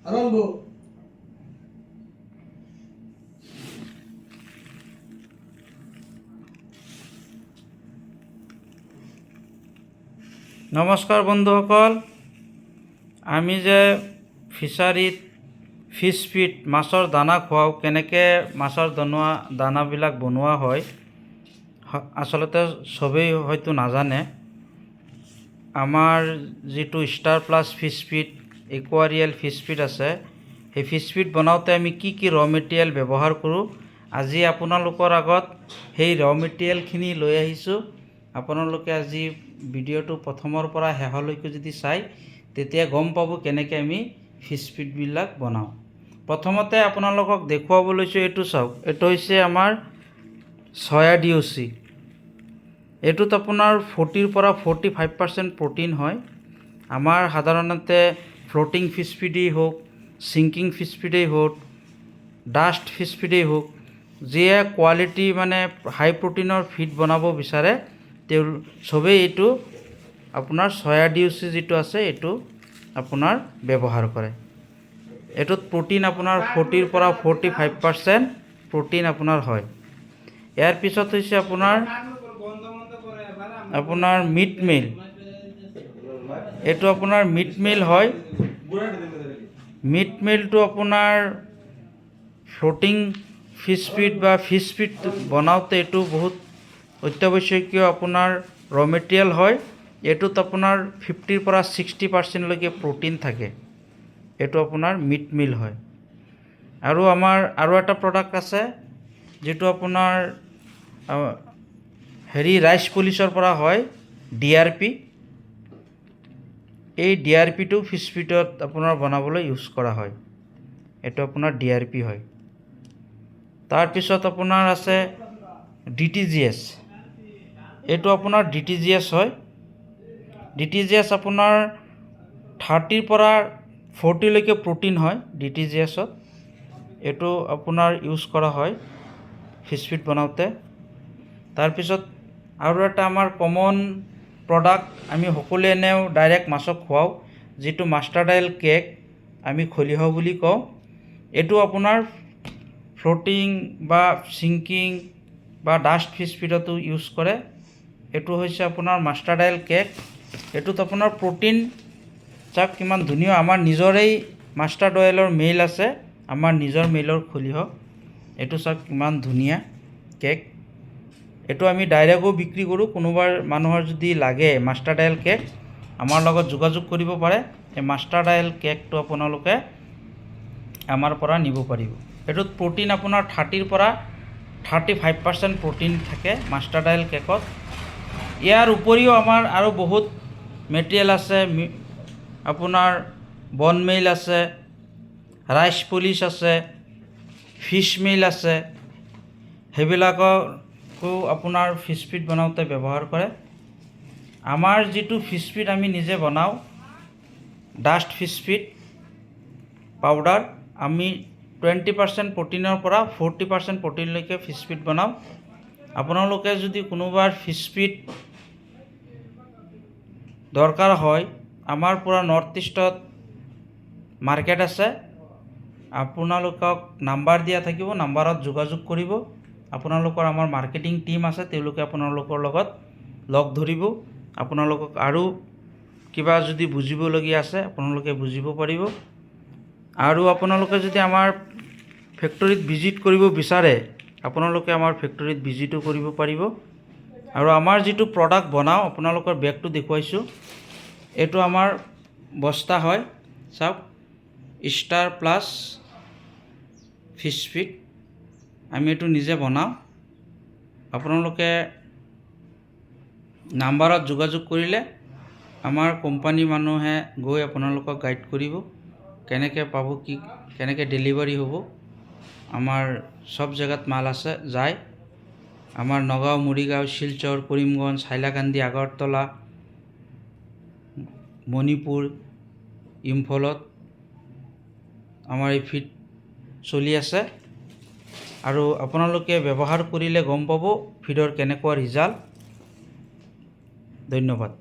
আৰম্ভ। নমস্কাৰ বন্ধুসকল, আমি যে ফিচাৰীত ফিছ ফিড মাছৰ দানা খুৱাওঁ, কেনেকৈ মাছৰ দানাবিলাক বনোৱা হয় আচলতে চবেই হয়তো নাজানে। আমাৰ যিটো ষ্টাৰ প্লাছ ফিছ ফিড একুৱাৰিয়েল ফিছ ফিড আছে, সেই ফিছ ফিড বনাওঁতে আমি কি কি ৰ' মেটেৰিয়েল ব্যৱহাৰ কৰোঁ, আজি আপোনালোকৰ আগত সেই ৰ' মেটেৰিয়েলখিনি লৈ আহিছোঁ। আপোনালোকে আজি ভিডিঅ'টো প্ৰথমৰ পৰা শেষলৈকে যদি চাই, তেতিয়া গম পাব কেনেকৈ আমি ফিছ ফিডবিলাক বনাওঁ। প্ৰথমতে আপোনালোকক দেখুৱাব লৈছোঁ, এইটো চাওক, এইটো হৈছে আমাৰ চয়া DOC। এইটোত আপোনাৰ 40 পৰা 45% প্ৰ'টিন হয়। আমাৰ সাধাৰণতে ফ্লোটিং ফিছ ফিডেই হওক, ছিংকিং ফিছ ফিডেই হওক, ডাষ্ট ফিছ ফিডেই হওক, যিয়ে কোৱালিটি মানে হাই প্ৰ'টিনৰ ফিড বনাব বিচাৰে, চবেই এইটো আপোনাৰ চয়া DOC যিটো আছে এইটো আপোনাৰ ব্যৱহাৰ কৰে। এইটোত প্ৰ'টিন আপোনাৰ 40 পৰা 45% প্ৰ'টিন আপোনাৰ হয়। ইয়াৰ পিছত হৈছে আপোনাৰ মিট মিল। এইটো আপোনাৰ মিট মিল হয়। মিট মিলটো আপোনাৰ ফ্লোটিং ফিছ ফিড বা ফিছ ফিড বনাওঁতে এইটো বহুত অত্যাৱশ্যকীয় আপোনাৰ ৰ' মেটেৰিয়েল হয়। এইটোত আপোনাৰ 50 পৰা 60% প্ৰ'টিন থাকে। এইটো আপোনাৰ মিট মিল হয়। আৰু আমাৰ আৰু এটা প্ৰডাক্ট আছে, যিটো আপোনাৰ ৰাইচ পলিচৰ পৰা হয়, DRP। এই DRPটো ফিছ ফিডত আপোনাৰ বনাবলৈ ইউজ কৰা হয়। এইটো আপোনাৰ DRP হয়। তাৰপিছত আপোনাৰ আছে DTGS। এইটো আপোনাৰ DTGS হয়। DTGS আপোনাৰ 30 পৰা 40 প্ৰ'টিন হয় DTGSত। এইটো আপোনাৰ ইউজ কৰা হয় ফিছ ফিড বনাওঁতে। তাৰপিছত আৰু এটা আমাৰ কমন প্ৰডাক্ট, আমি সকলোৱে এনেও ডাইৰেক্ট মাছক খুৱাওঁ, যিটো মাষ্টাৰ্ড অইল কেক, আমি খলিহ বুলি কওঁ। এইটো আপোনাৰ ফ্লোটিং বা ছিংকিং বা ডাষ্ট ফিছ ফিডতো ইউজ কৰে। এইটো হৈছে আপোনাৰ মাষ্টাৰ্ড অইল কেক। এইটোত আপোনাৰ প্ৰ'টিন চাওক কিমান ধুনীয়া। আমাৰ নিজৰেই মাষ্টাৰ্ড অইলৰ মিল আছে, আমাৰ নিজৰ মিলৰ খলিহ। এইটো চাওক কিমান ধুনীয়া কেক। এইটো আমি ডাইৰেক্টো বিক্ৰী কৰোঁ। কোনোবাৰ মানুহৰ যদি লাগে মাষ্টাৰ্ড অইল কেক, আমাৰ লগত যোগাযোগ কৰিব পাৰে। এই মাষ্টাৰ্ড অইল কেকটো আপোনালোকে আমাৰ পৰা নিব পাৰিব। এইটোত প্ৰ'টিন আপোনাৰ 30 পৰা 35% প্ৰ'টিন থাকে মাষ্টাৰ্ড অইল কেকত। ইয়াৰ উপৰিও আমাৰ আৰু বহুত মেটেৰিয়েল আছে। আপোনাৰ বন মিল আছে, ৰাইচ পলিচ আছে, ফিছ মিল আছে। সেইবিলাকো আপোনাৰ ফিছ ফিড বনাওঁতে ব্যৱহাৰ কৰে। আমাৰ যিটো ফিছ ফিড আমি নিজে বনাওঁ, ডাষ্ট ফিছ ফিড পাউডাৰ, আমি 20% প্ৰ'টিনৰ পৰা 40% প্ৰ'টিনলৈকে ফিছ ফিড বনাওঁ। আপোনালোকে যদি কোনোবাৰ ফিছ ফিড দৰকাৰ হয়, আমাৰ পৰা নৰ্থ ইষ্টত মাৰ্কেট আছে, আপোনালোকক নাম্বাৰ দিয়া থাকিব, নাম্বাৰত যোগাযোগ কৰিব। আপোনালোকৰ আমাৰ মাৰ্কেটিং টীম আছে, তেওঁলোকে আপোনালোকৰ লগত লগ ধৰিব। আপোনালোকক আৰু কিবা যদি বুজিবলগীয়া আছে আপোনালোকে বুজিব পাৰিব। আৰু আপোনালোকে যদি আমাৰ ফেক্টৰীত ভিজিট কৰিব বিচাৰে, আপোনালোকে আমাৰ ফেক্টৰীত ভিজিটো কৰিব পাৰিব। আৰু আমাৰ যিটো প্ৰডাক্ট বনাওঁ, আপোনালোকৰ বেগটো দেখুৱাইছোঁ, এইটো আমাৰ বস্তা হয়। চাওক, ষ্টাৰ প্লাছ ফিছ ফিড, আমি এইটো নিজে বনাওঁ। আপোনালোকে নাম্বাৰত যোগাযোগ কৰিলে আমাৰ কোম্পানীৰ মানুহে গৈ আপোনালোকক গাইড কৰিব, কেনেকৈ পাব, কি কেনেকৈ ডেলিভাৰী হ'ব। আমাৰ চব জেগাত মাল আছে, যায়। আমাৰ নগাঁও, মৰিগাঁও, শিলচৰ, কৰিমগঞ্জ, হাইলাকান্দি, আগৰতলা, মণিপুৰ, ইম্ফলত আমাৰ এই ফিড চলি আছে। আৰু আপোনালোকে ব্যৱহাৰ কৰিলে গম পাব ফিডৰ কেনেকুৱা ৰিজাল্ট। ধন্যবাদ।